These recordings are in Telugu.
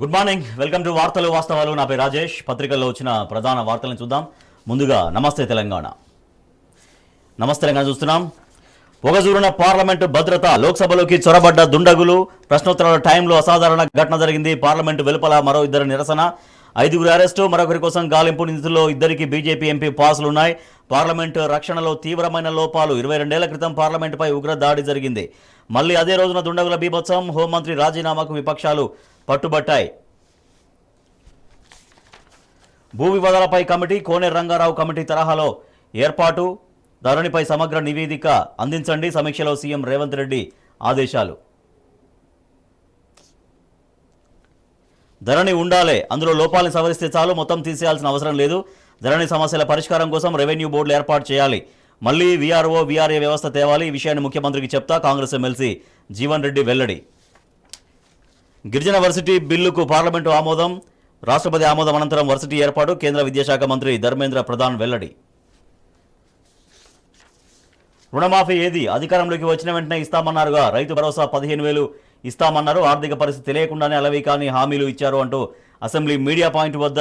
గుడ్ మార్నింగ్, వెల్కమ్ టు వార్తలు వాస్తవాలు. నా పేరు రాజేష్. పత్రికల్లో వచ్చిన ప్రధాన వార్తలను చూద్దాం. ముందుగా నమస్తే తెలంగాణ. నమస్తే తెలంగాణ చూస్తున్నాం. పొగజూరున పార్లమెంటు భద్రత, లోక్సభలోకి చొరబడ్డ దుండగులు, ప్రశ్నోత్తరాల టైంలో అసాధారణ ఘటన జరిగింది. పార్లమెంటు వెలుపల మరో ఇద్దరు నిరసన, 5గురు అరెస్టు, మరొకరి కోసం గాలింపు. నిందితుల్లో ఇద్దరికి బీజేపీ ఎంపీ పాసులున్నాయి. పార్లమెంటు రక్షణలో తీవ్రమైన లోపాలు, 22 ఏళ్ల క్రితం పార్లమెంటుపై ఉగ్ర దాడి జరిగింది. మళ్లీ అదే రోజున దుండగుల బీభత్సం, హోంమంత్రి రాజీనామాకు విపక్షాలు పట్టుబట్టాయి. భూ వివాదాలపై కమిటీ, కోనేరు రంగారావు కమిటీ తరహాలో ఏర్పాటు, ధరణిపై సమగ్ర నివేదిక అందించండి. సమీక్షలో సీఎం రేవంత్ రెడ్డి ఆదేశాలు. ధరణి ఉండాలే, అందులో లోపాలను సవరిస్తే చాలు, మొత్తం తీసేయాల్సిన అవసరం లేదు. ధరణి సమస్యల పరిష్కారం కోసం రెవెన్యూ బోర్డులు ఏర్పాటు చేయాలి. మళ్లీ వీఆర్ఓ వీఆర్ఏ వ్యవస్థ తేవాలి. ఈ విషయాన్ని ముఖ్యమంత్రికి చెప్తా, కాంగ్రెస్ ఎమ్మెల్సీ జీవన్ రెడ్డి వెల్లడి. గిరిజన వర్సిటీ బిల్లుకు పార్లమెంటు ఆమోదం, రాష్ట్రపతి ఆమోదం అనంతరం వర్సిటీ ఏర్పాటు, కేంద్ర విద్యాశాఖ మంత్రి ధర్మేంద్ర ప్రధాన్ వెల్లడి. రుణమాఫీ ఏది, అధికారంలోకి వచ్చిన వెంటనే ఇస్తామన్నారుగా, రైతు భరోసా 15,000 ఇస్తామన్నారు, ఆర్థిక పరిస్థితి తెలియకుండానే అలవికాని హామీలు ఇచ్చారు అంటూ అసెంబ్లీ మీడియా పాయింట్ వద్ద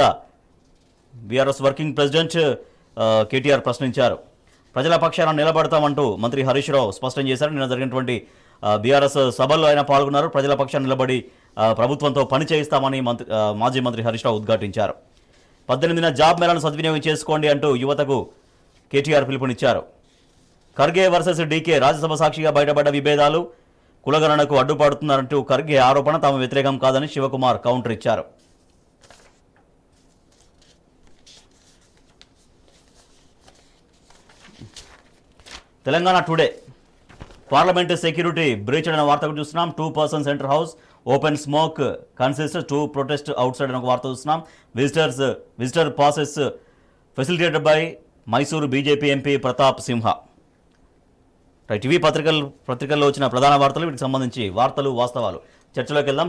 బీఆర్ఎస్ వర్కింగ్ ప్రెసిడెంట్ కేటీఆర్ ప్రశ్నించారు. ప్రజల పక్షాన నిలబడతామంటూ మంత్రి హరీష్ రావు స్పష్టం చేశారు. నిన్న జరిగినటువంటి బీఆర్ఎస్ సభల్లో ఆయన పాల్గొన్నారు. ప్రజల పక్షాన నిలబడి ప్రభుత్వంతో పని చేయిస్తామని మాజీ మంత్రి హరీష్ రావు ఉద్ఘాటించారు. 18న జాబ్ మేళాను సద్వినియోగం చేసుకోండి అంటూ యువతకు కేటీఆర్ పిలుపునిచ్చారు. ఖర్గే వర్సెస్ డీకే, రాజ్యసభ సాక్షిగా బయటపడ్డ విభేదాలు, కులగణనకు అడ్డుపడుతున్నారంటూ ఖర్గే ఆరోపణ, తాము వ్యతిరేకం కాదని శివకుమార్ కౌంటర్ ఇచ్చారు. Telangana today, parliament security breach అనే వార్తకు చూస్తున్నాం. 2 persons enter house, open smoke consist to protest outside అనే ఒక వార్త చూస్తున్నాం. Visitor passes facilitated by Mysuru BJP MP Pratap Simha. Right, ఇవి పత్రికల్లో వచ్చిన ప్రధాన వార్తలు. వీటికి సంబంధించి వార్తలు వాస్తవాలు చర్చలోకి వెళ్దాం.